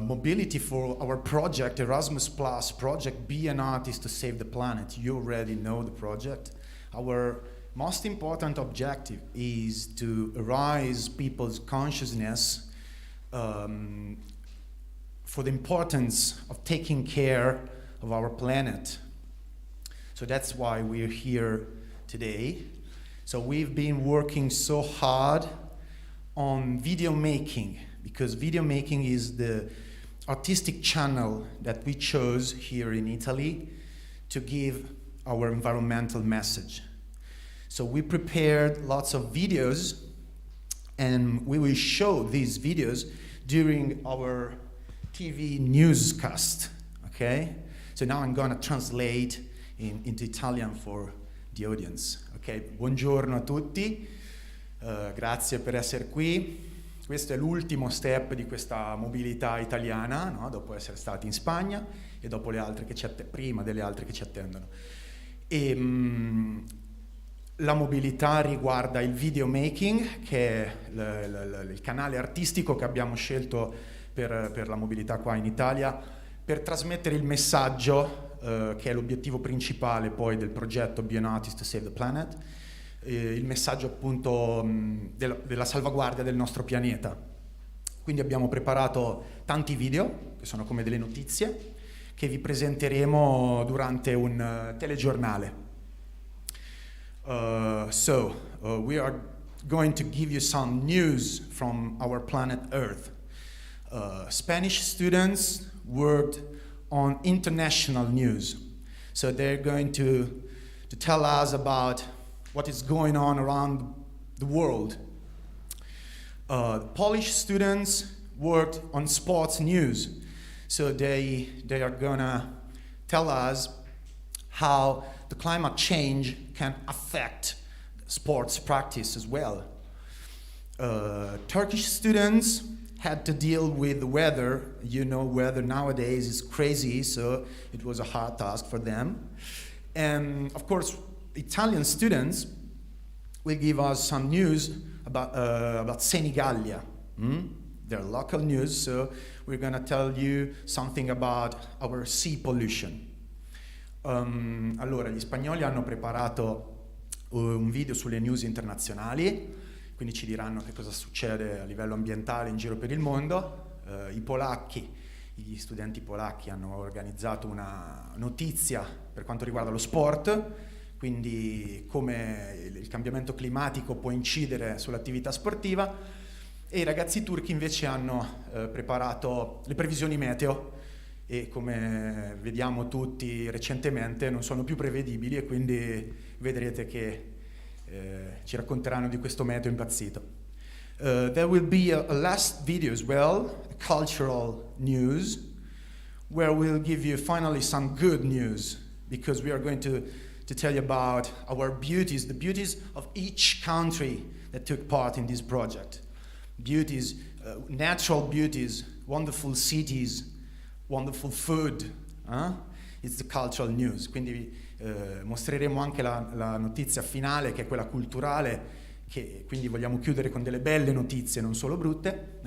mobility for our project, Erasmus Plus project, Be an Artist to Save the Planet. You already know the project. Our most important objective is to arise people's consciousness for the importance of taking care of our planet. So that's why we're here today. So we've been working so hard on video making, because video making is the artistic channel that we chose here in Italy to give our environmental message. So we prepared lots of videos, and we will show these videos during our TV newscast, okay? So now I'm gonna translate into Italian for the audience. Ok, buongiorno a tutti, grazie per essere qui. Questo è l'ultimo step di questa mobilità italiana, no? Dopo essere stati in Spagna e dopo le altre che prima delle altre che ci attendono. E, la mobilità riguarda il videomaking, che è il canale artistico che abbiamo scelto per la mobilità qua in Italia, per trasmettere il messaggio che è l'obiettivo principale poi del progetto Be an Artist to Save the Planet, il messaggio appunto della salvaguardia del nostro pianeta. Quindi abbiamo preparato tanti video, che sono come delle notizie, che vi presenteremo durante un telegiornale. We are going to give you some news from our planet Earth. Spanish students worked on international news. So they're going to tell us about what is going on around the world. Polish students worked on sports news. So they are gonna tell us how the climate change can affect sports practice as well. Turkish students had to deal with the weather. You know, weather nowadays is crazy, so it was a hard task for them. And of course, Italian students will give us some news about Senigallia, their local news. So we're gonna tell you something about our sea pollution. Allora, gli spagnoli hanno preparato un video sulle news internazionali, quindi ci diranno che cosa succede a livello ambientale in giro per il mondo. Gli studenti polacchi hanno organizzato una notizia per quanto riguarda lo sport, quindi come il cambiamento climatico può incidere sull'attività sportiva, e i ragazzi turchi invece hanno preparato le previsioni meteo, e come vediamo tutti recentemente non sono più prevedibili, e quindi vedrete che ci racconteranno di questo meteo impazzito. There will be a last video as well, a cultural news, where we'll give you finally some good news, because we are going to tell you about our beauties, the beauties of each country that took part in this project. Beauties, natural beauties, wonderful cities, wonderful food. It's the cultural news. Quindi mostreremo anche la notizia finale, che è quella culturale, che quindi vogliamo chiudere con delle belle notizie, non solo brutte,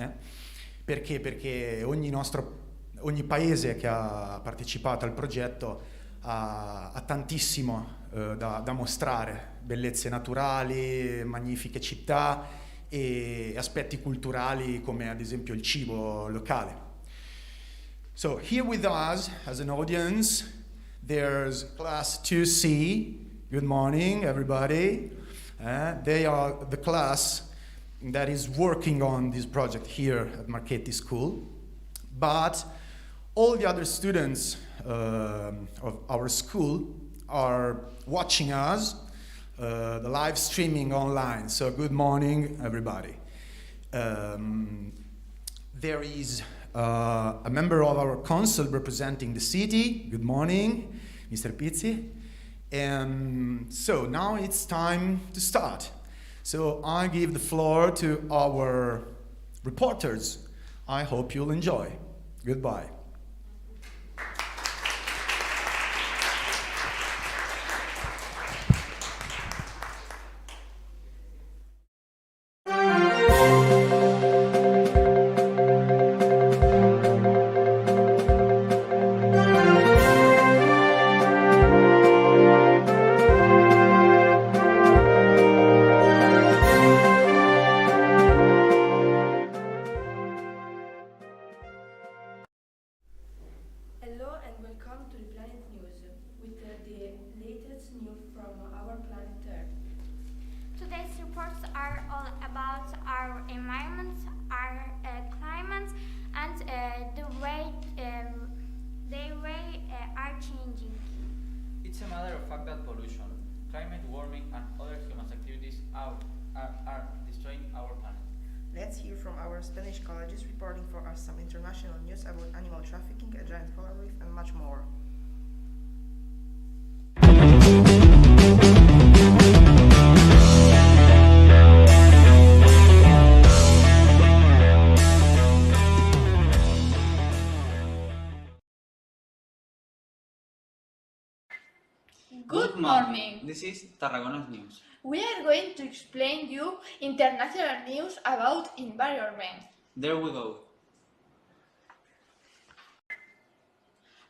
perché ogni paese che ha partecipato al progetto ha tantissimo da mostrare, bellezze naturali, magnifiche città e aspetti culturali come ad esempio il cibo locale. So here with us as an audience, there's class 2C. Good morning, everybody. They are the class that is working on this project here at Marchetti School. But all the other students of our school are watching us, the live streaming online. So good morning, everybody. There is a member of our council representing the city. Good morning, Mr. Pizzi. And so now it's time to start. So I give the floor to our reporters. I hope you'll enjoy. Goodbye. It's a matter of fact that pollution, climate warming, and other human activities are destroying our planet. Let's hear from our Spanish colleagues reporting for us some international news about animal trafficking, a giant coral reef, and much more. Good morning. This is Tarragona's news. We are going to explain you international news about environment. There we go.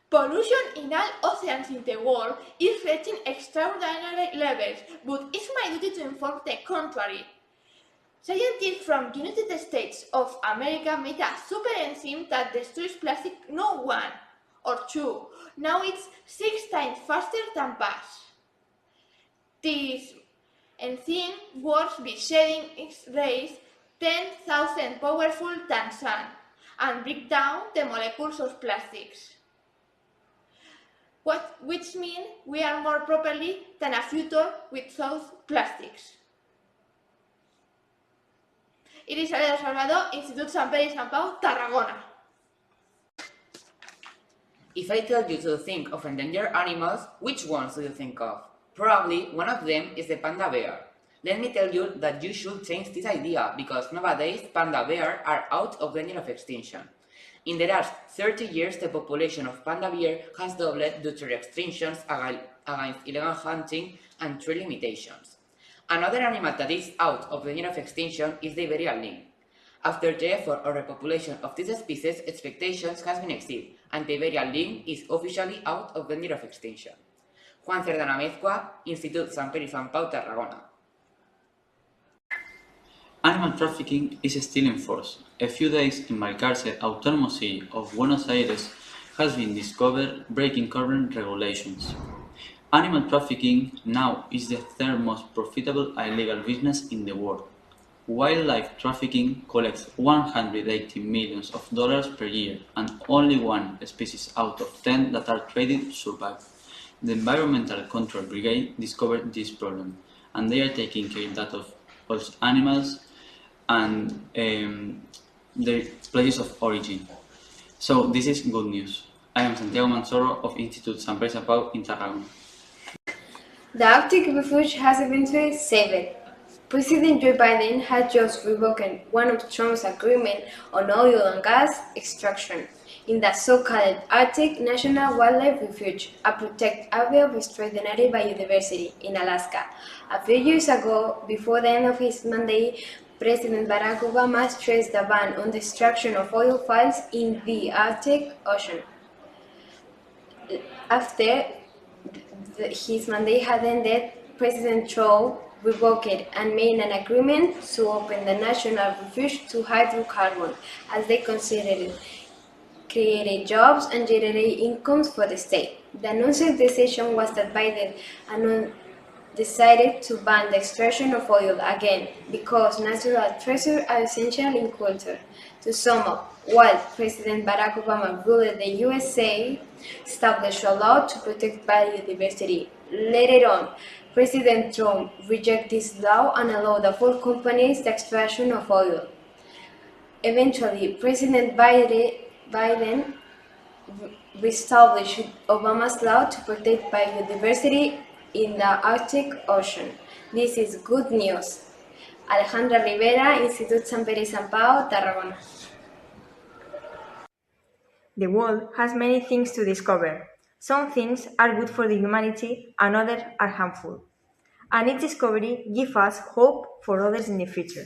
Pollution in all oceans in the world is reaching extraordinary levels, but it's my duty to inform the contrary. Scientists from United States of America made a super enzyme that destroys plastic not one or two. Now it's 6 times faster than pus. This enzyme works by shedding X-rays 10,000 powerful than sun and break down the molecules of plastics. Which means we are more properly than a future without plastics. It is Alejandro Salvador, Institut Sant Pere i Sant Pau, Tarragona. If I tell you to think of endangered animals, which ones do you think of? Probably one of them is the panda bear. Let me tell you that you should change this idea because nowadays panda bears are out of danger of extinction. In the last 30 years, the population of panda bear has doubled due to restrictions against illegal hunting and tree limitations. Another animal that is out of danger of extinction is the Iberian lynx. After the effort of repopulation of this species, expectations has been exceeded, and the Iberian lynx is officially out of danger of extinction. Juan Cerdana Mezcua, Institut Sant Pere i Sant Pau, Tarragona. Animal trafficking is still in force. A few days in Balcarce, autonomous city of Buenos Aires, has been discovered breaking current regulations. Animal trafficking now is the third most profitable illegal business in the world. Wildlife trafficking collects $180 million per year, and only one species out of 10 that are traded survive. The Environmental Control Brigade discovered this problem, and they are taking care of those animals and their places of origin. So this is good news. I am Santiago Mansoro of Institut Sant Pere i Sant Pau in Tarragona. The Arctic refuge has eventually saved. President Joe Biden has just revoked one of Trump's agreements on oil and gas extraction in the so-called Arctic National Wildlife Refuge, a protected area of extraordinary biodiversity in Alaska. A few years ago, before the end of his mandate, President Barack Obama stressed the ban on the extraction of oil fields in the Arctic Ocean. After his mandate had ended, President Trump revoked and made an agreement to open the national refuge to hydrocarbons, as they considered it created jobs and generated incomes for the state. The announced decision was that Biden decided to ban the extraction of oil again because natural treasures are essential in culture. To sum up, while President Barack Obama ruled the USA established a law to protect biodiversity. Later on, President Trump rejected this law and allowed the four companies the extraction of oil. Eventually, President Biden reestablished Obama's law to protect biodiversity in the Arctic Ocean. This is good news. Alejandra Rivera, Institut Sant Pere i Sant Pau, Tarragona. The world has many things to discover. Some things are good for the humanity and others are harmful. And each discovery gives us hope for others in the future.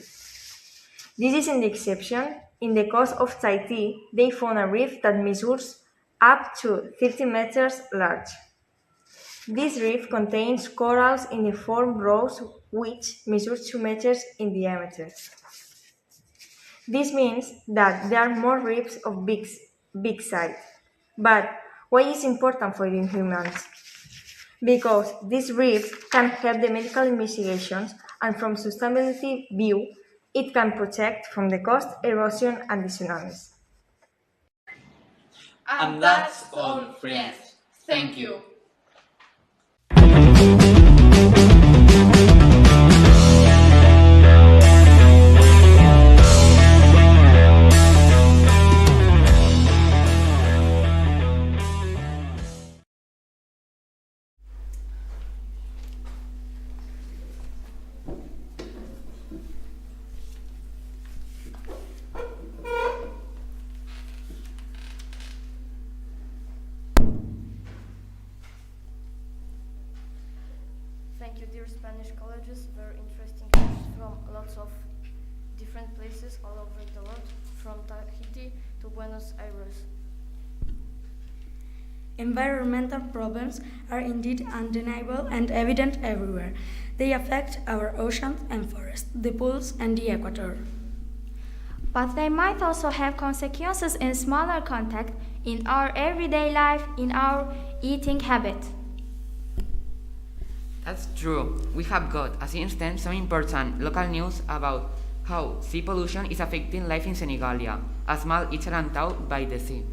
This is the exception. In the coast of Tahiti, they found a reef that measures up to 50 meters large. This reef contains corals in the form rows which measure 2 meters in diameter. This means that there are more reefs of big size. But why is it important for humans? Because these reefs can help the medical investigations, and from sustainability view, it can protect from the coast erosion and the tsunamis. And that's all, friends. Thank you. dear Spanish colleges, very interesting groups from lots of different places all over the world, from Tahiti to Buenos Aires. Environmental problems are indeed undeniable and evident everywhere. They affect our oceans and forests, the poles and the equator. But they might also have consequences in smaller context in our everyday life, in our eating habit. That's true. We have got, as instance, some important local news about how sea pollution is affecting life in Senegalia, a small island town by the sea.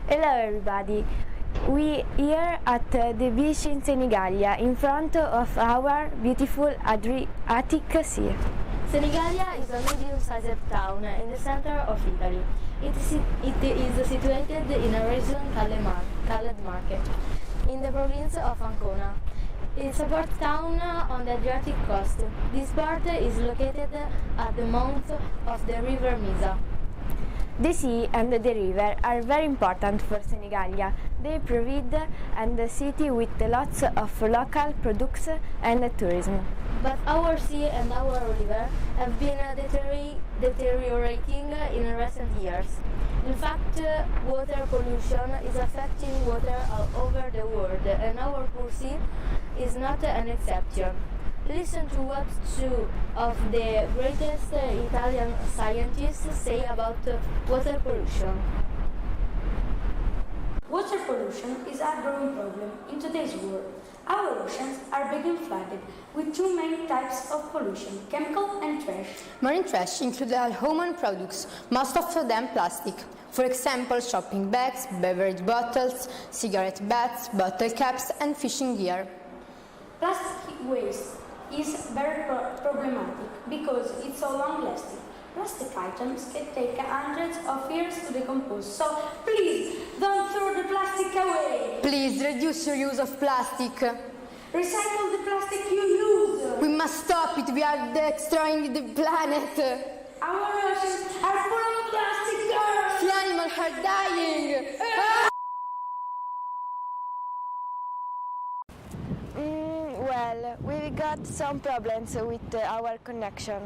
Hello everybody. We here at the beach in Senegalia in front of our beautiful Adriatic Sea. Senegalia is a medium-sized town in the center of Italy. It is situated in a region called Marche, in the province of Ancona. It's a port town on the Adriatic coast. This port is located at the mouth of the river Misa. The sea and the river are very important for Senegalia. They provide the city with lots of local products and tourism. But our sea and our river have been deteriorating in recent years. In fact, water pollution is affecting water all over the world, and our poor sea is not an exception. Listen to what two of the greatest Italian scientists say about water pollution. Water pollution is a growing problem in today's world. Our oceans are being flooded with two main types of pollution, chemical and trash. Marine trash includes all human products, most of them plastic. For example, shopping bags, beverage bottles, cigarette butts, bottle caps and fishing gear. Plastic waste is very problematic because it's so long-lasting. Plastic items can take hundreds of years to decompose, so please don't throw the plastic away. Please reduce your use of plastic. Recycle the plastic you use. We must stop it. We are destroying the planet. Our oceans are full of plastic, girls. The animals are dying. Well, we got some problems with our connection.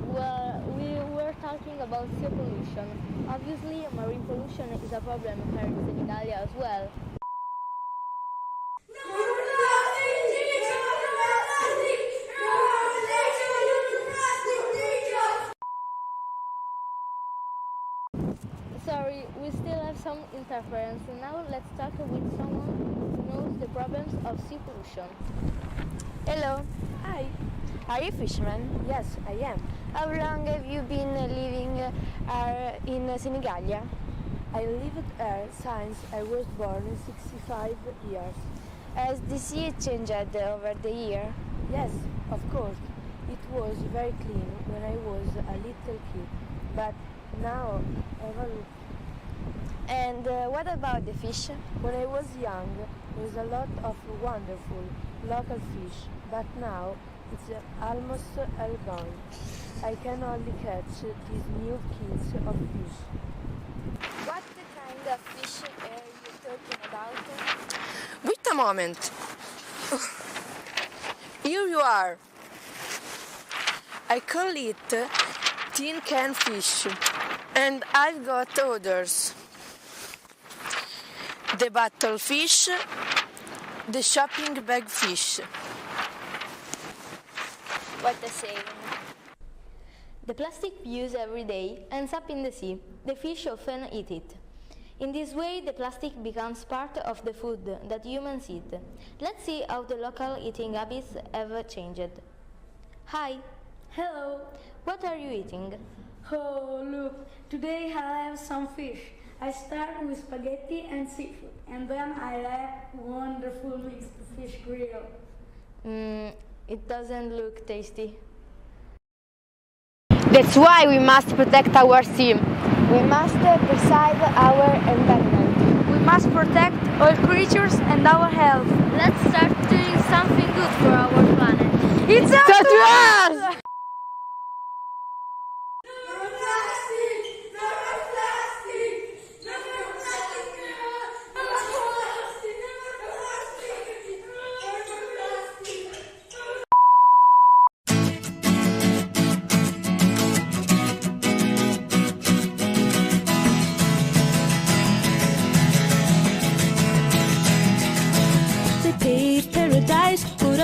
Well, we were talking about sea pollution. Obviously, marine pollution is a problem here in Senegalia as well. Sorry, we still have some interference. Now let's talk with someone who knows the problems of sea pollution. Hello. Hi. Are you a fisherman? Yes, I am. How long have you been living in Senegalia? I lived here since I was born 65 years. Has the sea changed over the year? Yes, of course. It was very clean when I was a little kid, but now evolved. And what about the fish? When I was young, there was a lot of wonderful local fish, but now it's almost all gone. I can only catch these new kinds of fish. What kind of fish are you talking about? Wait a moment. Here you are. I call it tin can fish, and I've got others. The bottle fish, the shopping bag fish. What a saying. The plastic we use every day ends up in the sea. The fish often eat it. In this way, the plastic becomes part of the food that humans eat. Let's see how the local eating habits have changed. Hi. Hello. What are you eating? Oh, look. Today I have some fish. I start with spaghetti and seafood, and then I have wonderful mixed fish grill. It doesn't look tasty. That's why we must protect our sea. We must preserve our environment. We must protect all creatures and our health. Let's start doing something good for our planet. It's up to us!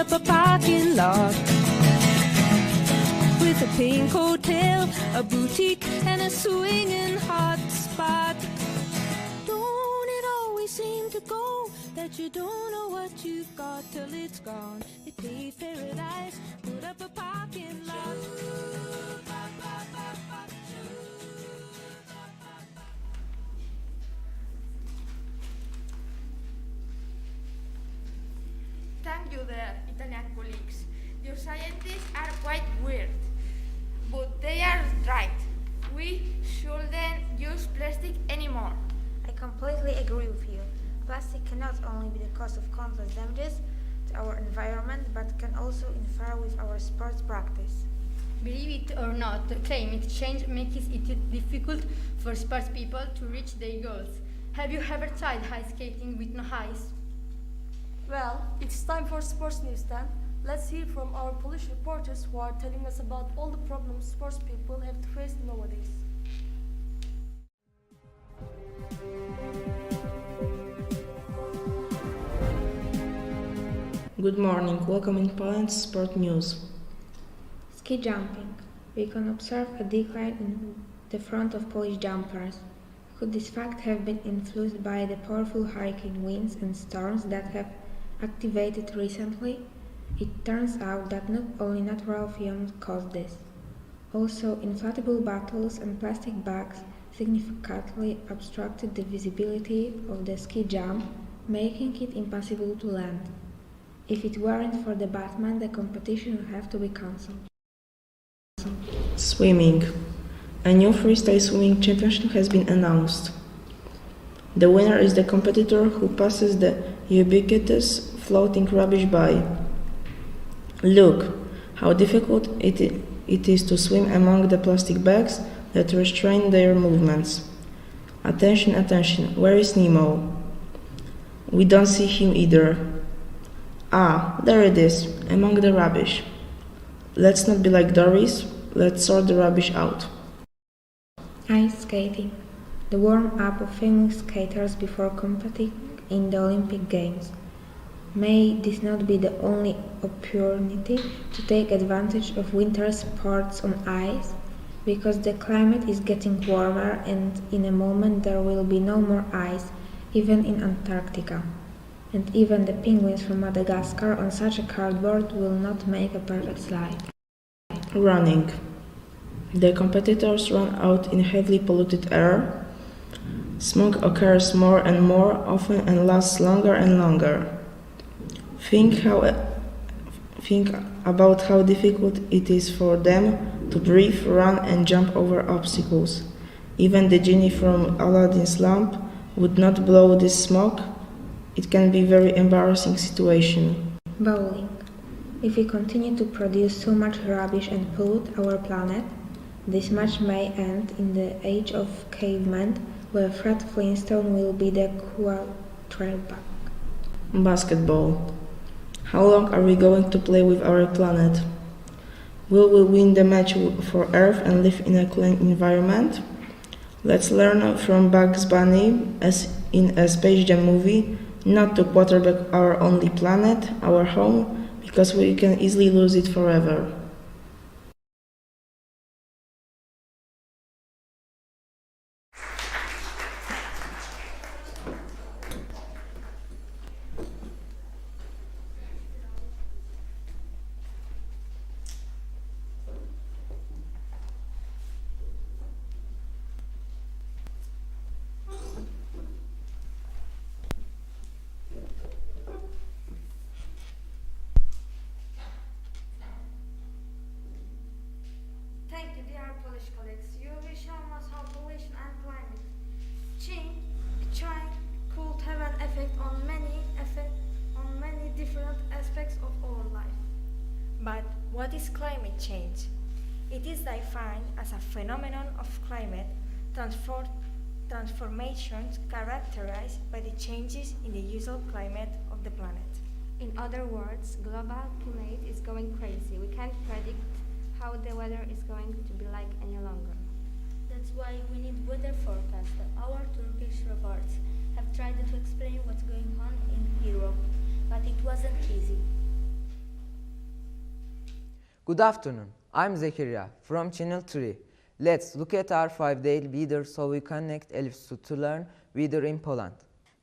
up a parking lot with a pink hotel, a boutique, and a swinging hot spot. Don't it always seem to go that you don't know what you've got till it's gone? They paved paradise, put up a parking lot. Thank you there, Italian colleagues. Your scientists are quite weird, but they are right. We shouldn't use plastic anymore. I completely agree with you. Plastic can not only be the cause of countless damages to our environment, but can also interfere with our sports practice. Believe it or not, climate change makes it difficult for sports people to reach their goals. Have you ever tried ice skating with no ice? Well, it's time for sports news then. Let's hear from our police reporters who are telling us about all the problems sports people have to face nowadays. Good morning, welcome in Poland's Sport News. Ski jumping. We can observe a decline in the front of Polish jumpers. Could this fact have been influenced by the powerful hurricane winds and storms that have activated recently? It turns out that not only natural fumes caused this. Also, inflatable bottles and plastic bags significantly obstructed the visibility of the ski jump, making it impossible to land. If it weren't for the Batman, the competition would have to be cancelled. Swimming. A new freestyle swimming championship has been announced. The winner is the competitor who passes the ubiquitous floating rubbish by. Look how difficult it is to swim among the plastic bags that restrain their movements. Attention, attention, where is Nemo? We don't see him either. Ah, there it is, among the rubbish. Let's not be like Doris, let's sort the rubbish out. Ice skating. The warm-up of famous skaters before competing in the Olympic Games. May this not be the only opportunity to take advantage of winter sports on ice, because the climate is getting warmer and in a moment there will be no more ice, even in Antarctica. And even the penguins from Madagascar on such a cardboard will not make a perfect slide. Running. The competitors run out in heavily polluted air. Smoke occurs more and more often and lasts longer and longer. Think about how difficult it is for them to breathe, run and jump over obstacles. Even the genie from Aladdin's lamp would not blow this smoke. It can be a very embarrassing situation. Bowling. If we continue to produce so much rubbish and pollute our planet, this match may end in the age of cavemen, where Fred Flintstone will be the quarterback. Basketball. How long are we going to play with our planet? Will we win the match for Earth and live in a clean environment? Let's learn from Bugs Bunny, as in a Space Jam movie, not to quarterback our only planet, our home, because we can easily lose it forever. Thank you, dear Polish colleagues. You will show us how pollution and climate change could have an effect on many different aspects of our life. But what is climate change? It is defined as a phenomenon of climate transformations characterized by the changes in the usual climate of the planet. In other words, global climate is going crazy. We can't predict how the weather is going to be like any longer. That's why we need weather forecasts. Our Turkish reports have tried to explain what's going on in Europe, but it wasn't easy. Good afternoon, I'm Zekaria from Channel 3. Let's look at our 5-day weather so we connect Elif Su to learn weather in Poland.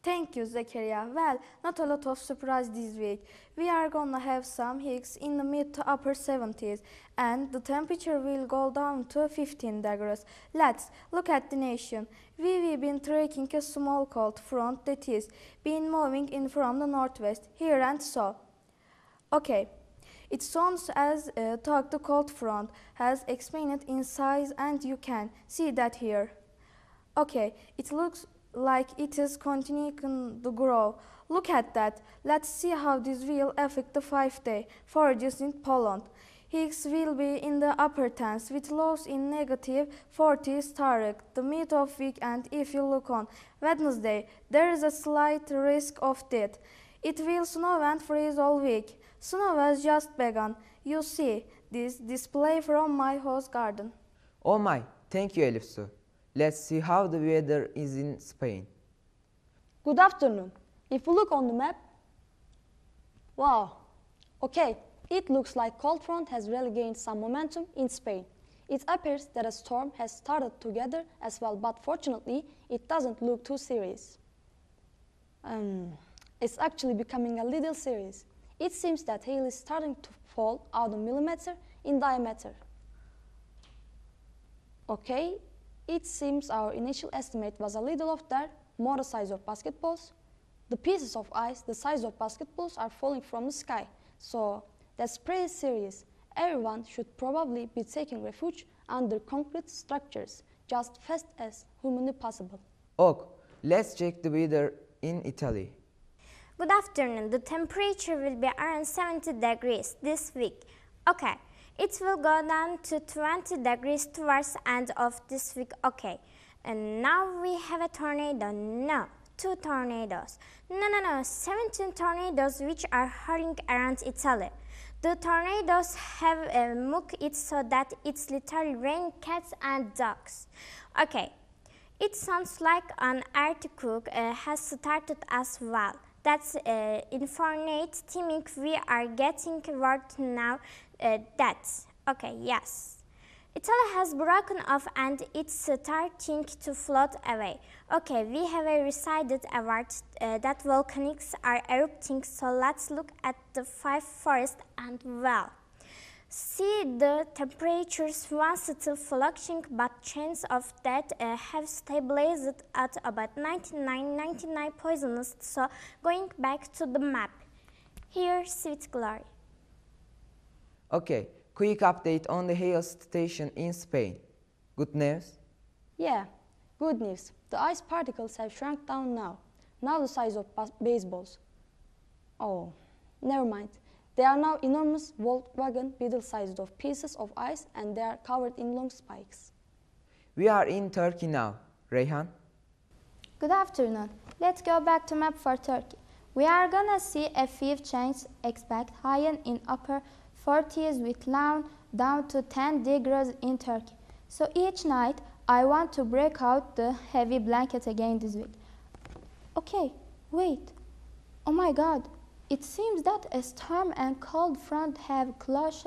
Thank you, Zakaria. Well, not a lot of surprise this week. We are gonna have some hikes in the mid to upper 70s, and the temperature will go down to 15 degrees. Let's look at the nation. We've been tracking a small cold front that is been moving in from the northwest, here and so. Okay. It sounds as though the cold front has expanded in size, and you can see that here. Okay, it looks like it is continuing to grow. Look at that. Let's see how this will affect the 5-day forages in Poland. Hikes will be in the upper 10s with lows in negative 40s starting the mid of week, and if you look on Wednesday, there is a slight risk of death. It will snow and freeze all week. Snow has just begun. You see this display from my house garden. Oh my, thank you Elif Su. Let's see how the weather is in Spain. Good afternoon. If you look on the map, wow, okay, it looks like cold front has really gained some momentum in Spain. It appears that a storm has started to gather as well, but fortunately, it doesn't look too serious. It's actually becoming a little serious. It seems that hail is starting to fall out a millimeter in diameter. Okay, it seems our initial estimate was a little off there, more the size of basketballs. The pieces of ice the size of basketballs are falling from the sky, so that's pretty serious. Everyone should probably be taking refuge under concrete structures, just fast as humanly possible. Ok, let's check the weather in Italy. Good afternoon. The temperature will be around 70 degrees this week. Okay, it will go down to 20 degrees towards the end of this week. Okay, and now we have a tornado. No, 2 tornadoes. No, 17 tornadoes which are hurling around Italy. The tornadoes have moved it so that it's literally raining cats and dogs. Okay, it sounds like an earthquake has started as well. That's infinite teaming we are getting word now. Okay, yes. Italy has broken off and it's starting to float away. Okay, we have decided that volcanics are erupting, so let's look at the 5 forests and well. See, the temperatures once still fluctuating, but chances of death have stabilized at about 99 poisonous. So going back to the map, here sweet glory. Okay, quick update on the hail station in Spain. Good news? Yeah, good news. The ice particles have shrunk down now the size of baseballs. Oh, never mind. They are now enormous Volkswagen Beetle-sized of pieces of ice, and they are covered in long spikes. We are in Turkey now. Reyhan? Good afternoon. Let's go back to map for Turkey. We are gonna see a few changes. Expect high in upper 40s with low down to 10 degrees in Turkey. So each night I want to break out the heavy blanket again this week. Okay, wait. Oh my God. It seems that a storm and cold front have clashed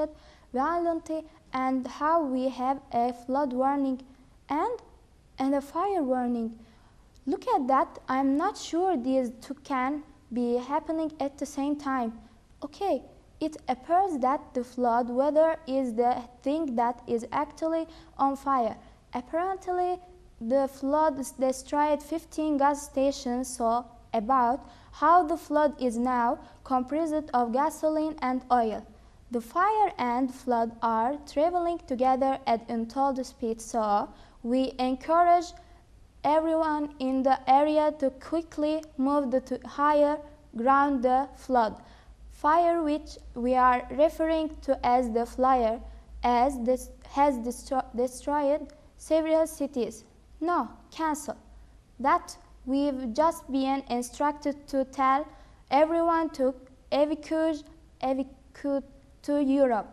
violently, and how we have a flood warning and a fire warning. Look at that. I'm not sure these two can be happening at the same time. Okay, it appears that the flood weather is the thing that is actually on fire. Apparently, the flood destroyed 15 gas stations, so about how the flood is now composed of gasoline and oil. The fire and flood are traveling together at untold speed, so we encourage everyone in the area to quickly move to higher ground. The flood fire, which we are referring to as the flyer, has destroyed several cities. No, cancel that. We've just been instructed to tell everyone to evacuate to Europe.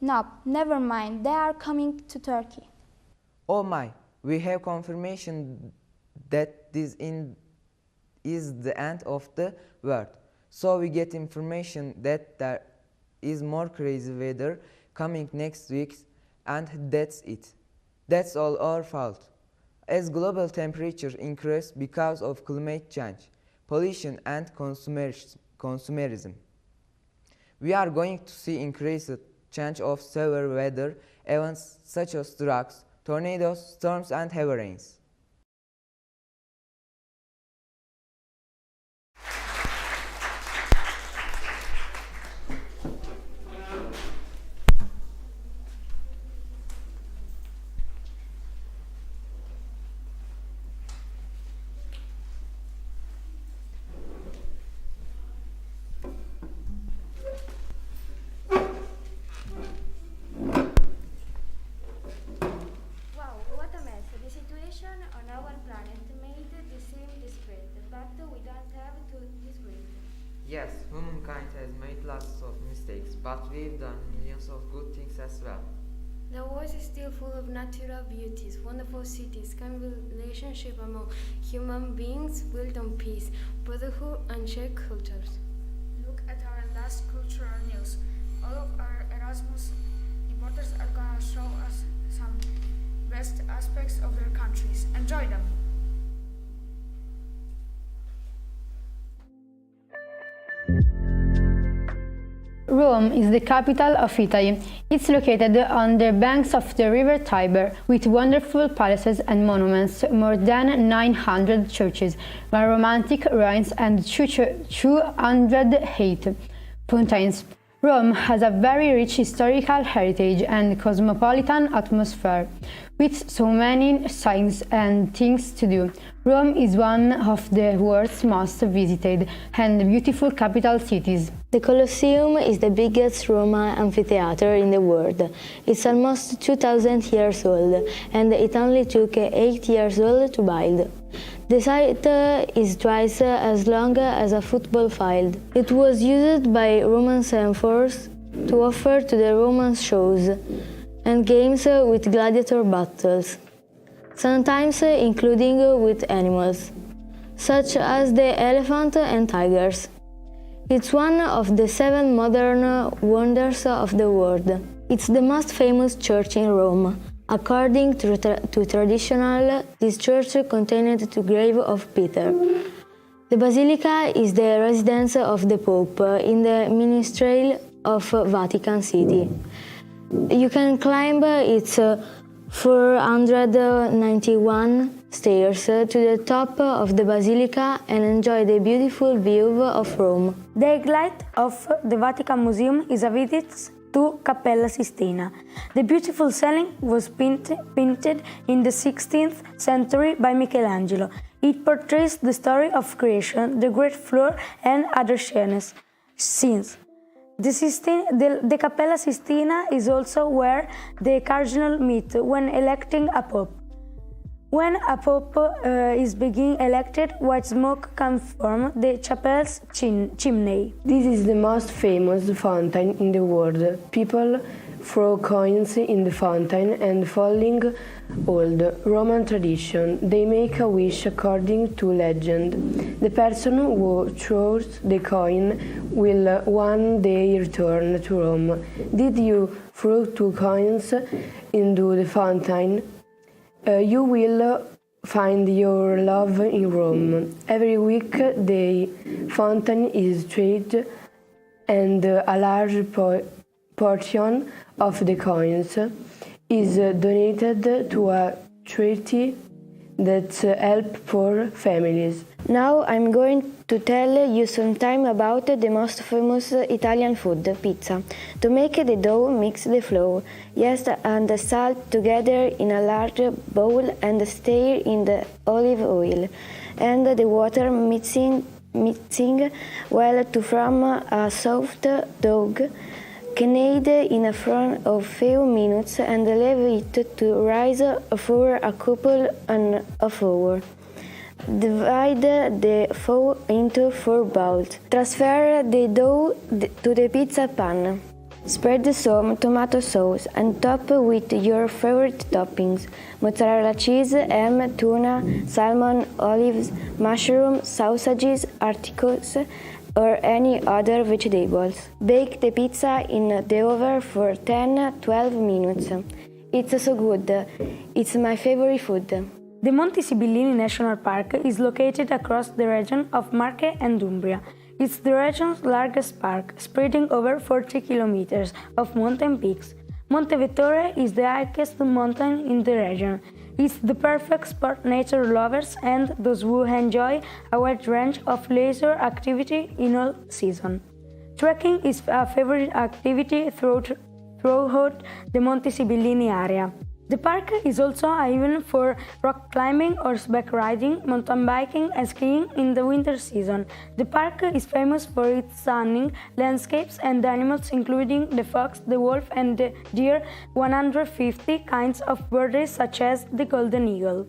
No, never mind, they are coming to Turkey. Oh my, we have confirmation that this is the end of the world. So we get information that there is more crazy weather coming next week, and that's it. That's all our fault. As global temperatures increase because of climate change, pollution and consumerism, we are going to see increased chance of severe weather events such as droughts, tornadoes, storms, and heavy rains. Wow, what a mess. The situation on our planet made this seem desperate, but we don't have to disgrace. Yes, humankind has made lots of mistakes, but we've done millions of good things as well. The world is still full of natural beauties, wonderful cities, kind relationship among human beings, built on peace, brotherhood, and shared cultures. Look at our last cultural news. All of our Erasmus importers are gonna show us some best aspects of their countries. Enjoy them! Rome is the capital of Italy. It's located on the banks of the river Tiber, with wonderful palaces and monuments, more than 900 churches, one romantic ruins, and 208 fountains. Rome has a very rich historical heritage and cosmopolitan atmosphere, with so many signs and things to do. Rome is one of the world's most visited and beautiful capital cities. The Colosseum is the biggest Roman amphitheater in the world. It's almost 2000 years old, and it only took 8 years old to build. The site is twice as long as a football field. It was used by Roman emperors to offer to the Roman shows and games with gladiator battles, sometimes including with animals, such as the elephant and tigers. It's one of the 7 modern wonders of the world. It's the most famous church in Rome. According to tradition, this church contained the grave of Peter. The basilica is the residence of the Pope in the Ministry of Vatican City. You can climb its 491 stairs to the top of the basilica and enjoy the beautiful view of Rome. The highlight of the Vatican Museum is a visit to Cappella Sistina. The beautiful ceiling was painted in the 16th century by Michelangelo. It portrays the story of creation, the great flood, and other scenes. The Cappella Sistina is also where the cardinals meet when electing a pope. When a pope is being elected, white smoke comes from the chapel's chimney. This is the most famous fountain in the world. People throw coins in the fountain and following old Roman tradition, they make a wish according to legend. The person who throws the coin will one day return to Rome. Did you throw 2 coins into the fountain? You will find your love in Rome. Every week the fountain is treated and a large portion of the coins is donated to a charity that helps poor families. Now I'm going to tell you sometime about the most famous Italian food, pizza. To make the dough, mix the flour, yeast and salt together in a large bowl and stir in the olive oil and the water, mixing well to form a soft dough. Knead in a front of few minutes and leave it to rise for a couple of hours. Divide the dough into 4 bowls. Transfer the dough to the pizza pan. Spread some tomato sauce and top with your favorite toppings: mozzarella cheese, ham, tuna, salmon, olives, mushrooms, sausages, articles, or any other vegetables. Bake the pizza in the oven for 10-12 minutes. It's so good. It's my favorite food. The Monte Sibillini National Park is located across the region of Marche and Umbria. It's the region's largest park, spreading over 40 kilometers of mountain peaks. Monte Vettore is the highest mountain in the region. It's the perfect spot nature lovers and those who enjoy a wide range of leisure activity in all season. Trekking is a favorite activity throughout the Monte Sibillini area. The park is also a haven for rock climbing, horseback riding, mountain biking and skiing in the winter season. The park is famous for its stunning landscapes and animals including the fox, the wolf and the deer, 150 kinds of birds such as the golden eagle.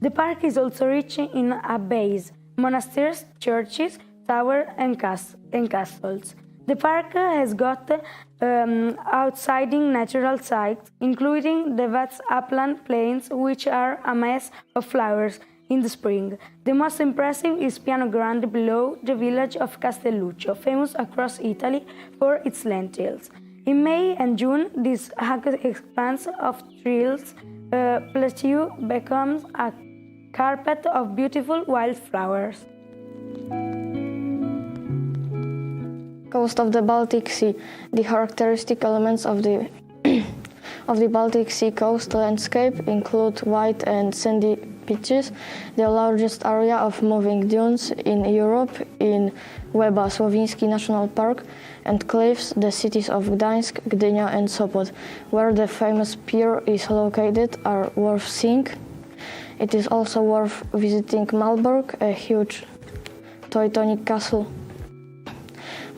The park is also rich in abbeys, monasteries, churches, towers and castles. The park has got outstanding natural sights, including the vast upland plains, which are a mass of flowers in the spring. The most impressive is Piano Grande below the village of Castelluccio, famous across Italy for its lentils. In May and June, this expanse of trees plateau becomes a carpet of beautiful wildflowers. Coast of the Baltic Sea. The characteristic elements of the Baltic Sea coast landscape include white and sandy beaches, the largest area of moving dunes in Europe in Łeba Słowiński National Park, and cliffs, the cities of Gdańsk, Gdynia and Sopot, where the famous pier is located, are worth seeing. It is also worth visiting Malbork, a huge Teutonic castle.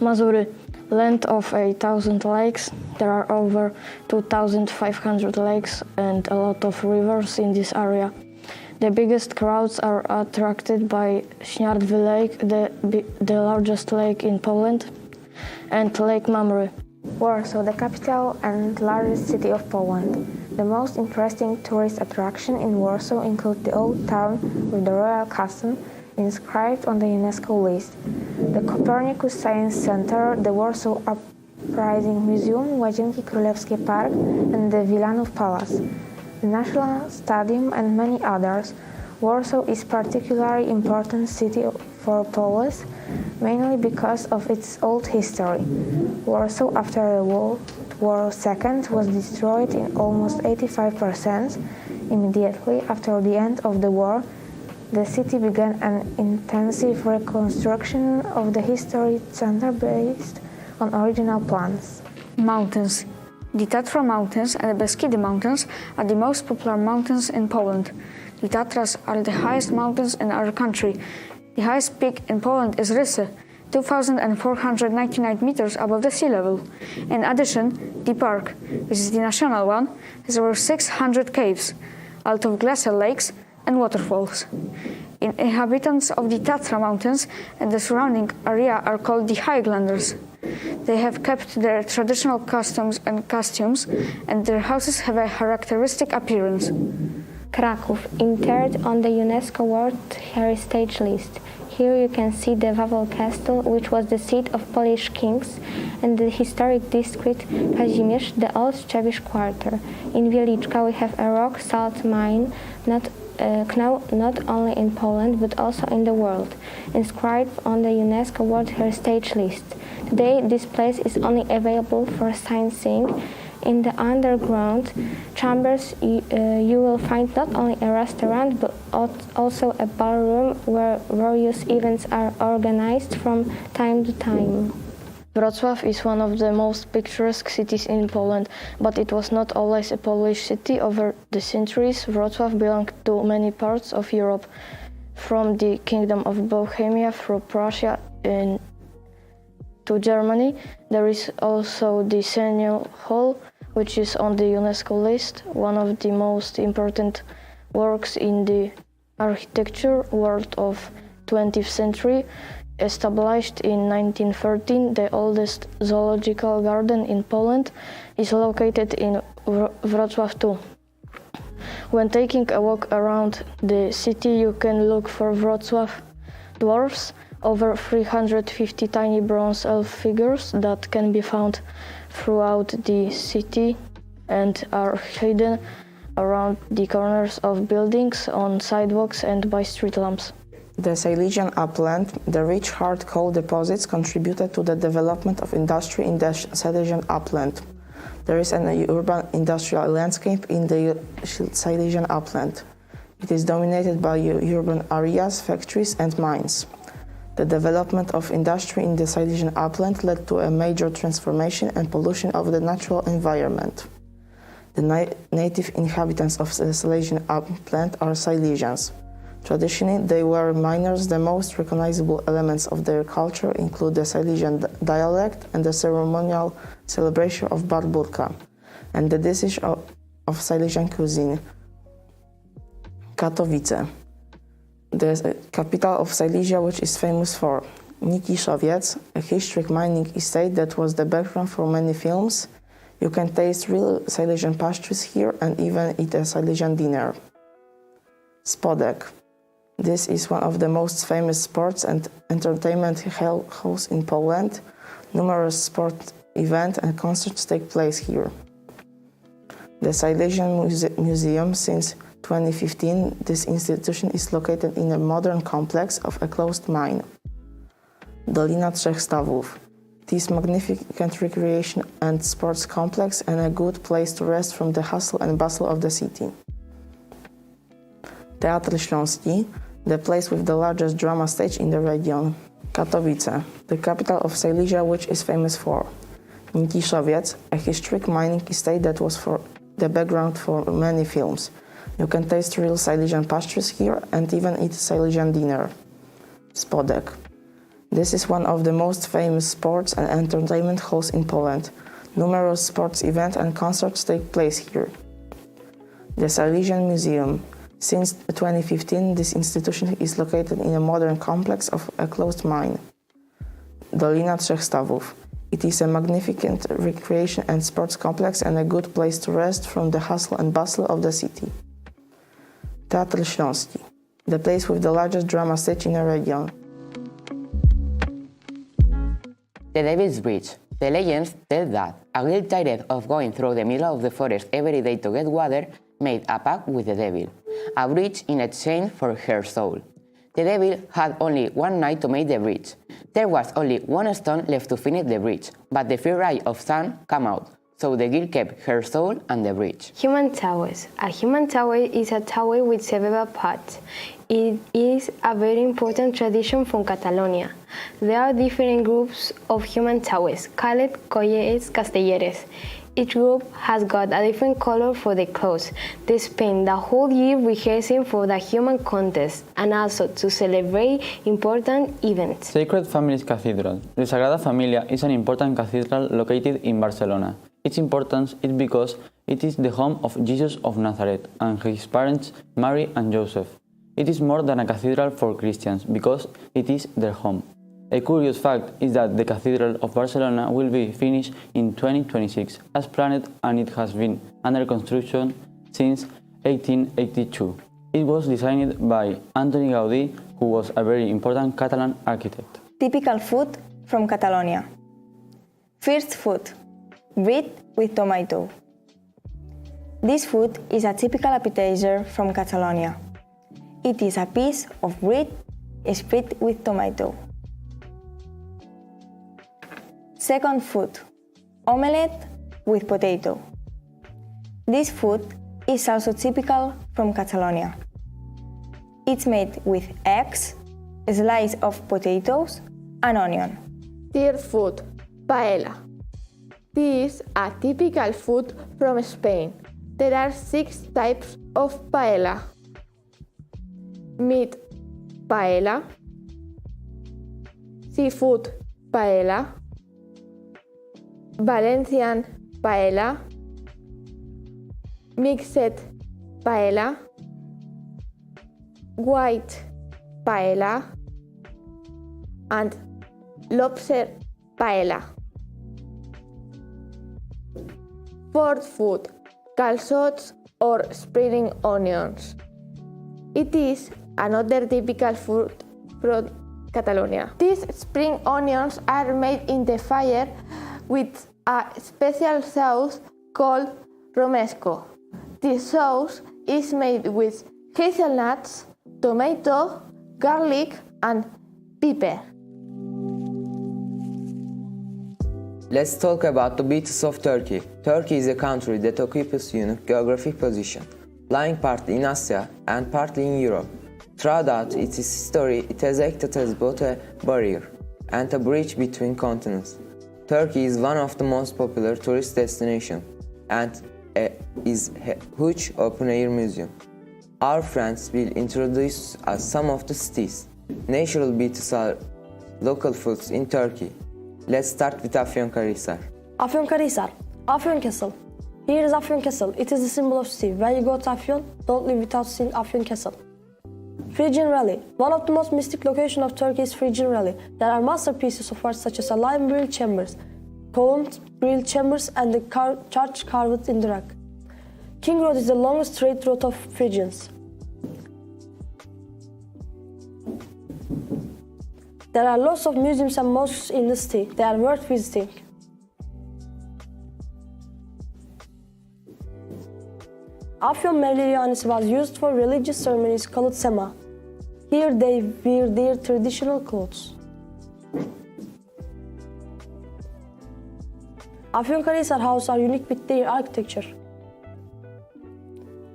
Mazury, land of 1,000 lakes. There are over 2,500 lakes and a lot of rivers in this area. The biggest crowds are attracted by Śniardwy Lake, the largest lake in Poland, and Lake Mamre. Warsaw, the capital and largest city of Poland. The most interesting tourist attraction in Warsaw include the old town with the royal castle, inscribed on the UNESCO list, the Copernicus Science Center, the Warsaw Uprising Museum, Łazienki Królewskie Park, and the Wilanów Palace, the National Stadium, and many others. Warsaw is a particularly important city for Poles, mainly because of its old history. Warsaw, after the World War II, was destroyed in almost 85%. Immediately after the end of the war, the city began an intensive reconstruction of the historic center based on original plans. Mountains. The Tatra Mountains and the Beskid Mountains are the most popular mountains in Poland. The Tatras are the highest mountains in our country. The highest peak in Poland is Rysy, 2,499 meters above the sea level. In addition, the park, which is the national one, has over 600 caves, a lot of glacial lakes and waterfalls. Inhabitants of the Tatra Mountains and the surrounding area are called the Highlanders. They have kept their traditional customs and costumes, and their houses have a characteristic appearance. Kraków, entered on the UNESCO World Heritage List. Here you can see the Wawel Castle, which was the seat of Polish kings, and the historic district Kazimierz, the old Jewish quarter. In Wieliczka we have a rock salt mine, not only in Poland but also in the world, inscribed on the UNESCO World Heritage List. Today this place is only available for sightseeing. In the underground chambers you will find not only a restaurant but also a ballroom where various events are organized from time to time. Wrocław is one of the most picturesque cities in Poland, but it was not always a Polish city. Over the centuries, Wrocław belonged to many parts of Europe, from the Kingdom of Bohemia through Prussia to Germany. There is also the Centennial Hall, which is on the UNESCO list, one of the most important works in the architecture world of 20th century. Established in 1913, the oldest zoological garden in Poland is located in Wrocław too. When taking a walk around the city, you can look for Wrocław dwarfs, over 350 tiny bronze elf figures that can be found throughout the city and are hidden around the corners of buildings, on sidewalks and by street lamps. The Silesian upland, the rich hard coal deposits contributed to the development of industry in the Silesian upland. There is an urban industrial landscape in the Silesian upland. It is dominated by urban areas, factories and mines. The development of industry in the Silesian upland led to a major transformation and pollution of the natural environment. The native inhabitants of the Silesian upland are Silesians. Traditionally, they were miners. The most recognizable elements of their culture include the Silesian dialect and the ceremonial celebration of Barburka, and the dishes of Silesian cuisine. Katowice, the capital of Silesia, which is famous for Nikiszowiec, a historic mining estate that was the background for many films. You can taste real Silesian pastries here and even eat a Silesian dinner. Spodek. This is one of the most famous sports and entertainment halls in Poland. Numerous sport events and concerts take place here. The Silesian Museum, since 2015, this institution is located in a modern complex of a closed mine. Dolina Trzech Stawów. It is a magnificent recreation and sports complex and a good place to rest from the hustle and bustle of the city. Teatr Śląski, the place with the largest drama stage in the region. Katowice, the capital of Silesia, which is famous for Nikiszowiec, a historic mining estate that was for the background for many films. You can taste real Silesian pastries here and even eat Silesian dinner. Spodek. This is one of the most famous sports and entertainment halls in Poland. Numerous sports events and concerts take place here. The Silesian Museum. Since 2015, this institution is located in a modern complex of a closed mine. Dolina Trzech Stawów. It is a magnificent recreation and sports complex and a good place to rest from the hustle and bustle of the city. Teatr Śląski, the place with the largest drama stage in the region. The Devil's Bridge. The legends tell that a girl tired of going through the middle of the forest every day to get water made a pact with the devil, a bridge in exchange for her soul. The devil had only one night to make the bridge. There was only one stone left to finish the bridge, but the first ray of sun came out, so the girl kept her soul and the bridge. Human towers. A human tower is a tower with several parts. It is a very important tradition from Catalonia. There are different groups of human towers, called colles castelleres. Each group has got a different color for the clothes. They spend the whole year rehearsing for the human contest and also to celebrate important events. Sacred Families Cathedral. The Sagrada Familia is an important cathedral located in Barcelona. Its importance is because it is the home of Jesus of Nazareth and his parents Mary and Joseph. It is more than a cathedral for Christians because it is their home. A curious fact is that the Cathedral of Barcelona will be finished in 2026 as planned, and it has been under construction since 1882. It was designed by Antoni Gaudí, who was a very important Catalan architect. Typical food from Catalonia. First food, bread with tomato. This food is a typical appetizer from Catalonia. It is a piece of bread spread with tomato. Second food, omelette with potato. This food is also typical from Catalonia. It's made with eggs, a slice of potatoes, and onion. Third food, paella. This is a typical food from Spain. There are 6 types of paella. Meat paella, seafood paella, Valencian paella, mixed paella, white paella, and lobster paella. Fourth food, calçots or spring onions. It is another typical food from Catalonia. These spring onions are made in the fire with a special sauce called romesco. This sauce is made with hazelnuts, tomato, garlic, and pepper. Let's talk about the beaches of Turkey. Turkey is a country that occupies a unique geographic position, lying partly in Asia and partly in Europe. Throughout its history, it has acted as both a barrier and a bridge between continents. Turkey is one of the most popular tourist destinations and is a huge open-air museum. Our friends will introduce us some of the cities. Natural beaches are local foods in Turkey. Let's start with Afyonkarahisar. Afyonkarahisar, Afyon Castle. Here is Afyon Castle. It is the symbol of city. When you go to Afyon, don't leave without seeing Afyon Castle. Phrygian Rally. One of the most mystic locations of Turkey is Phrygian Rally. There are masterpieces of art such as lion brill chambers, columned brill chambers, and the church carved in the rock. King Road is the longest straight road of Phrygians. There are lots of museums and mosques in the city. They are worth visiting. Afyon Mevlevihanesi was used for religious ceremonies called sema. Here they wear their traditional clothes. Afyonkarahisar houses are unique with their architecture.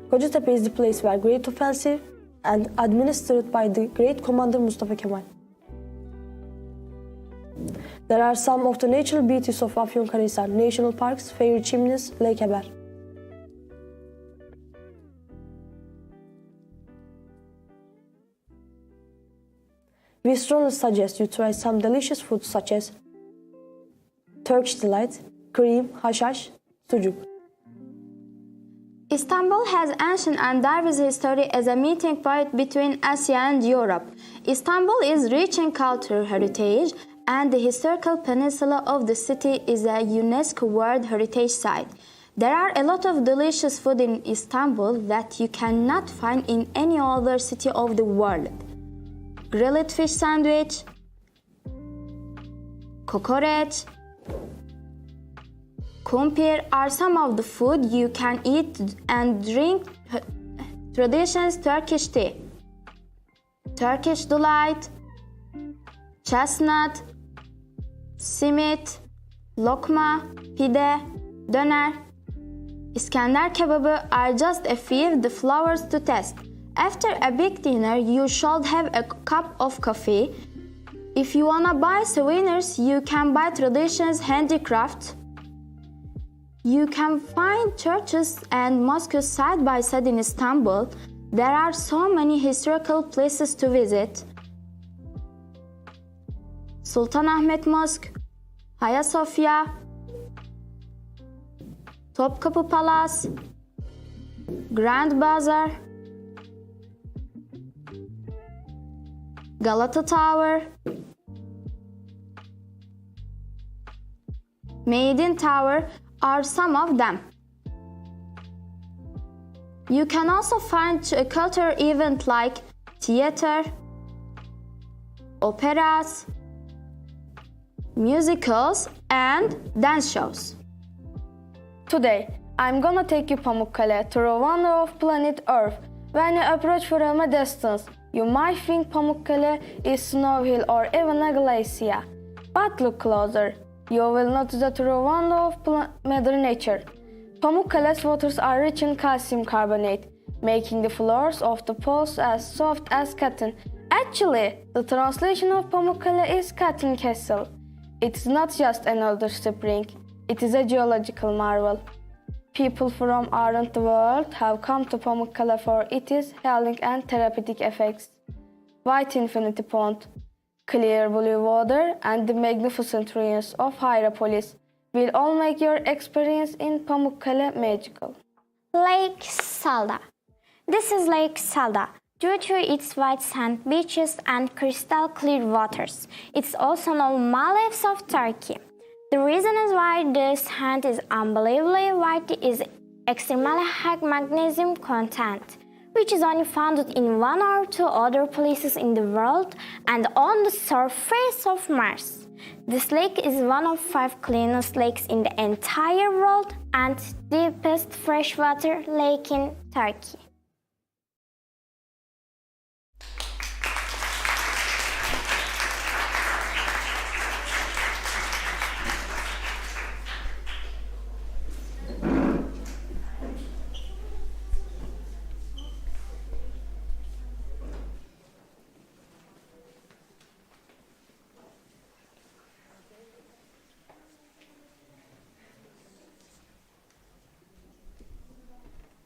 Kocatepe is the place where great offensive and administered by the great commander Mustafa Kemal. There are some of the natural beauties of Afyonkarahisar: national parks, fairy chimneys, Lake Eber. We strongly suggest you try some delicious foods such as Turkish delight, cream, hashash, sucuk. Istanbul has ancient and diverse history as a meeting point between Asia and Europe. Istanbul is rich in cultural heritage, and the historical peninsula of the city is a UNESCO World Heritage Site. There are a lot of delicious food in Istanbul that you cannot find in any other city of the world. Grilled fish sandwich, kokoreç, kumpir are some of the food you can eat and drink. Traditions Turkish tea, Turkish delight, chestnut, simit, lokma, pide, döner, İskender kebabı are just a few of the flavors to test. After a big dinner, you should have a cup of coffee. If you wanna buy souvenirs, you can buy traditions handicraft. You can find churches and mosques side by side in Istanbul. There are so many historical places to visit. Sultanahmet Mosque, Hagia Sophia, Topkapı Palace, Grand Bazaar, Galata Tower, Maiden Tower are some of them. You can also find a cultural event like theater, operas, musicals, and dance shows. Today, I'm gonna take you Pamukkale to a wonder of planet Earth. When you approach from a distance, you might think Pamukkale is snow hill or even a glacier. But look closer, you will notice a true wonder of Mother Nature. Pamukkale's waters are rich in calcium carbonate, making the floors of the pools as soft as cotton. Actually, the translation of Pamukkale is Cotton Castle. It's not just an older spring, it is a geological marvel. People from around the world have come to Pamukkale for its healing and therapeutic effects. White Infinity Pond, clear blue water, and the magnificent ruins of Hierapolis will all make your experience in Pamukkale magical. Lake Salda. This is Lake Salda. Due to its white sand beaches and crystal clear waters, it's also known Maldives of Turkey. The reason is why this sand is unbelievably white is extremely high magnesium content, which is only found in one or two other places in the world and on the surface of Mars. This lake is one of 5 cleanest lakes in the entire world and deepest freshwater lake in Turkey.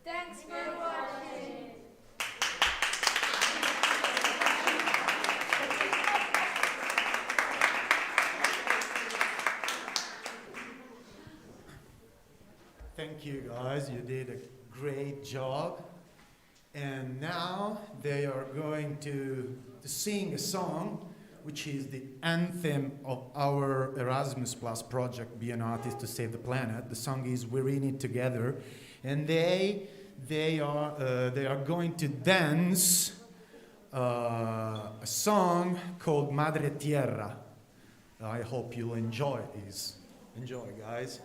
Thanks for watching. Thank you guys, you did a great job. And now they are going to sing a song which is the anthem of our Erasmus Plus project, Be an Artist to Save the Planet. The song is We're in It Together. And they are going to dance a song called Madre Tierra. I hope you'll enjoy this. Enjoy, guys.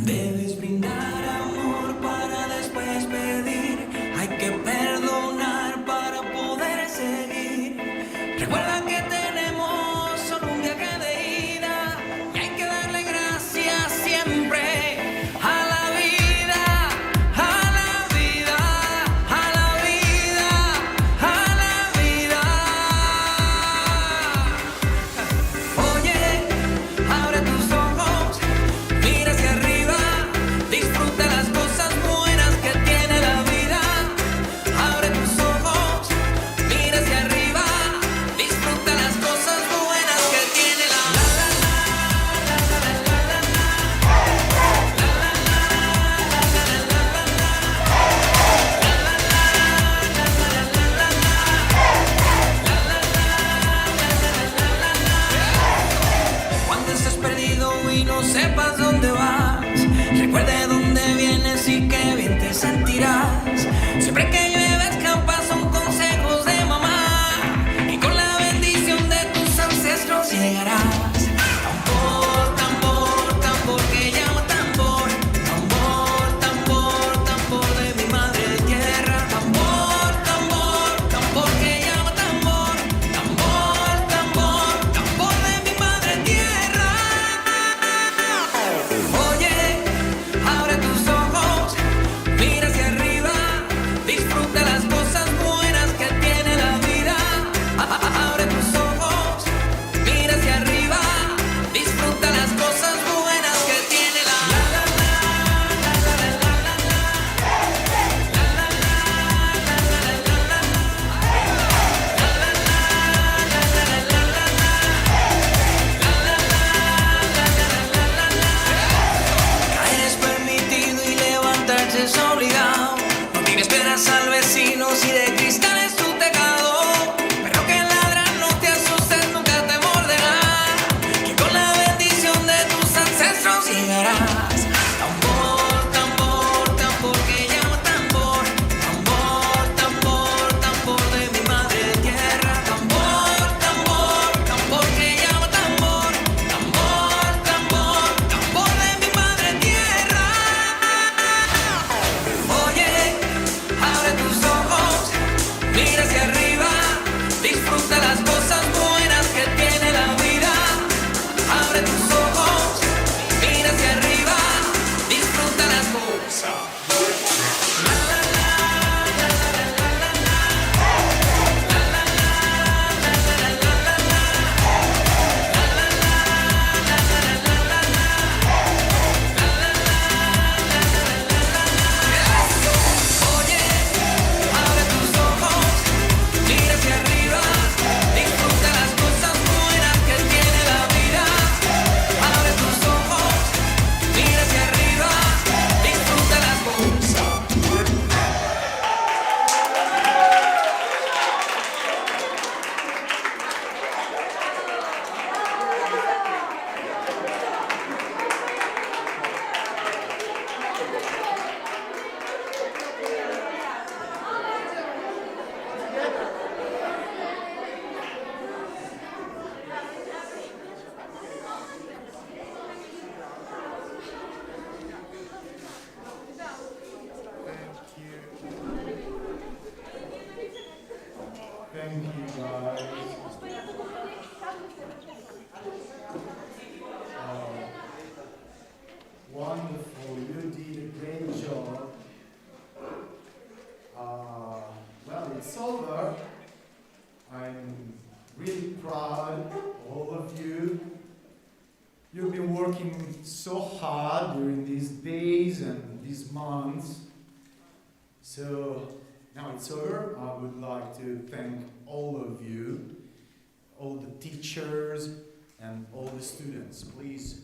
Debes brindar amor para después pedir. Hay que perdonar para poder seguir. Recuerda que tenemos solo un viaje de ida y hay que darle gracias siempre a la vida, a la vida, a la vida, a la vida. Oye, abre tus ojos, mira hacia arriba. Disfruta las cosas buenas que tiene la vida. Abre tus ojos, mira hacia arriba. Disfruta Thank you, guys. Wonderful, you did a great job. Well, it's over. I'm really proud of all of you. You've been working so hard during these days and these months. So now it's over. I would like to thank all of you, all the teachers and all the students. Please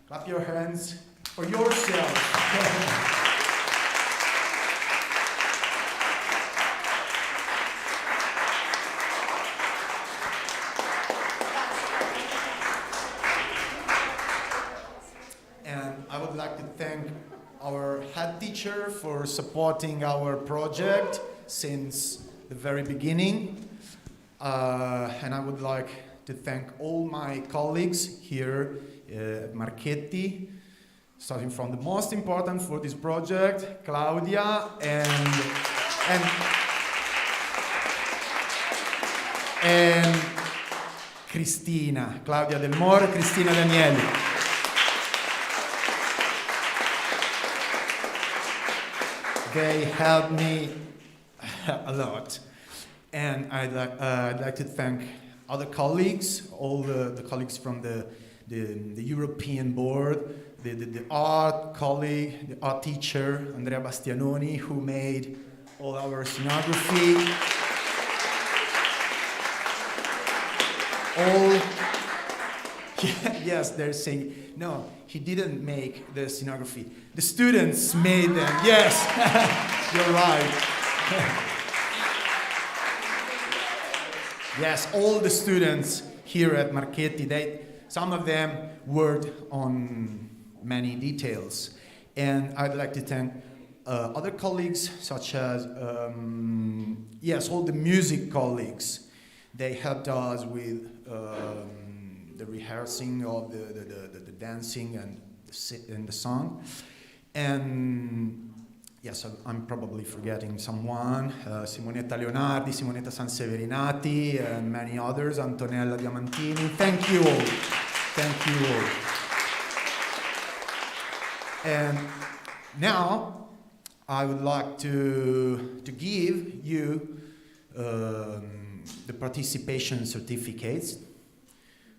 clap your hands for yourself. And I would like to thank our head teacher for supporting our project since the very beginning. And I would like to thank all my colleagues here at Marchetti, starting from the most important for this project, Claudia and Cristina, Claudia Del Moro, Cristina Danieli. They helped me a lot. And I'd like to thank other colleagues, all the colleagues from the European board, the art colleague, the art teacher, Andrea Bastianoni, who made all our scenography. Yes, they're saying, no, he didn't make the scenography. The students made them. Yes, you're right. Yes, all the students here at Marchetti, some of them worked on many details. And I'd like to thank other colleagues, such as, all the music colleagues. They helped us with the rehearsing of the dancing and the song. And yes, I'm probably forgetting someone. Simonetta Leonardi, Simonetta Sanseverinati, and many others, Antonella Diamantini. Thank you all. Thank you all. And now I would like to give you the participation certificates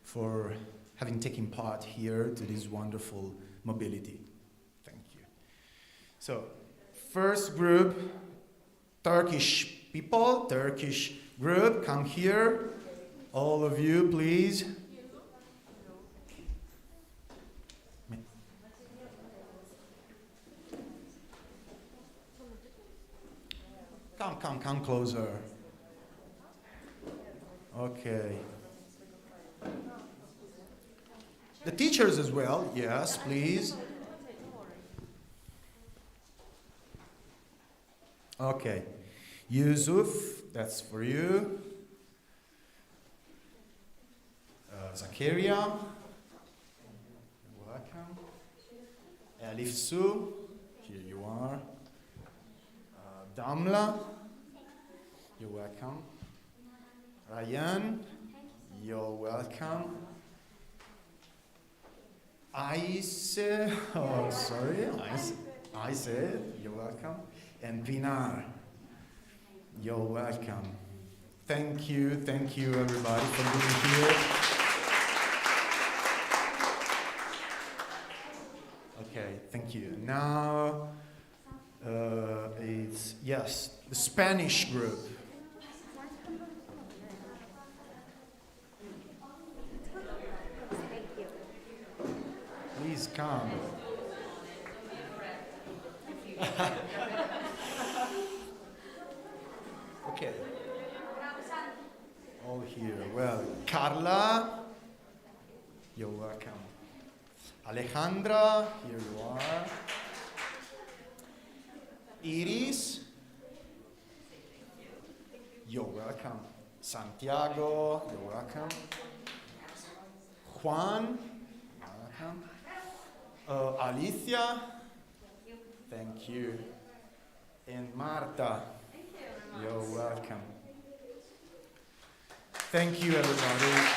for having taken part here to this wonderful mobility. Thank you. So, first group, Turkish people, Turkish group, come here. All of you, please. Come closer. Okay. The teachers as well, yes, please. Okay. Yusuf, that's for you. Zakaria, you're welcome. Elif Su, here you are. Damla, you're welcome. Ryan, you're welcome. Ice, you're welcome. And Pinar, you're welcome. Thank you everybody for being here. Okay, thank you. Now, it's, the Spanish group. Please come. Okay. All here. Well, Carla, you're welcome. Alejandra, here you are. Iris, you're welcome. Santiago, you're welcome. Juan, welcome. Alicia, thank you. And Marta, you're welcome. Thank you, everybody.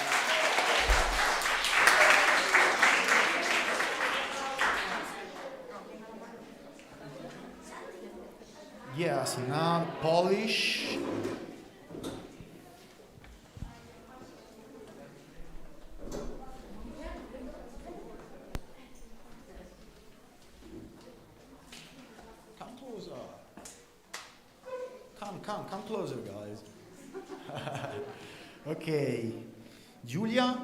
Yes, now Polish. Come closer. Come closer, guys. Okay. Julia,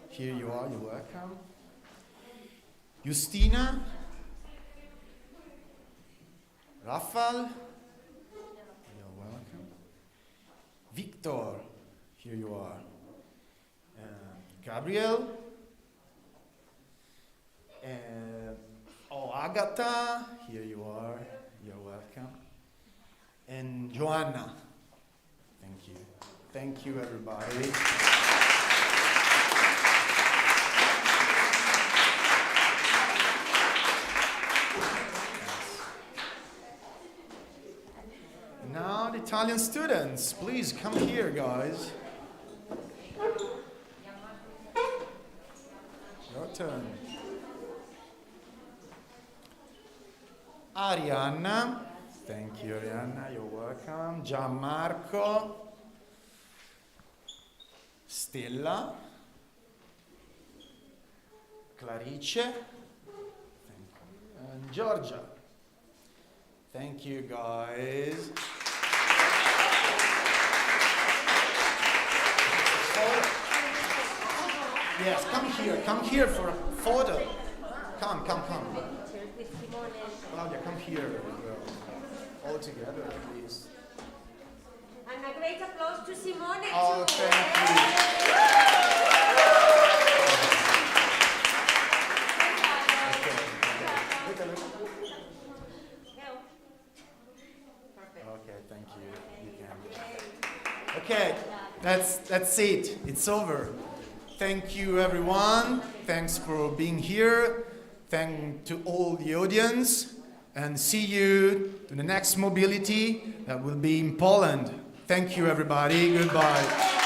here you are, you're welcome. Justina. Rafael, you're welcome. Victor, here you are. Gabriel. Agatha, here you are. You're welcome. And Joanna. Thank you. Thank you, everybody. Now the Italian students, please come here, guys. Your turn. Arianna. Thank you, Arianna. You're welcome. Gianmarco. Stella. Clarice. Thank you. And Georgia. Thank you, guys. Yes, come here for a photo. Come. Claudia, come here. All together, please. And a great applause to Simone. Oh, thank you. Okay, thank you. You can. Okay, that's it. It's over. Thank you, everyone. Thanks for being here. Thank to all the audience. And see you to the next mobility that will be in Poland. Thank you, everybody. Goodbye.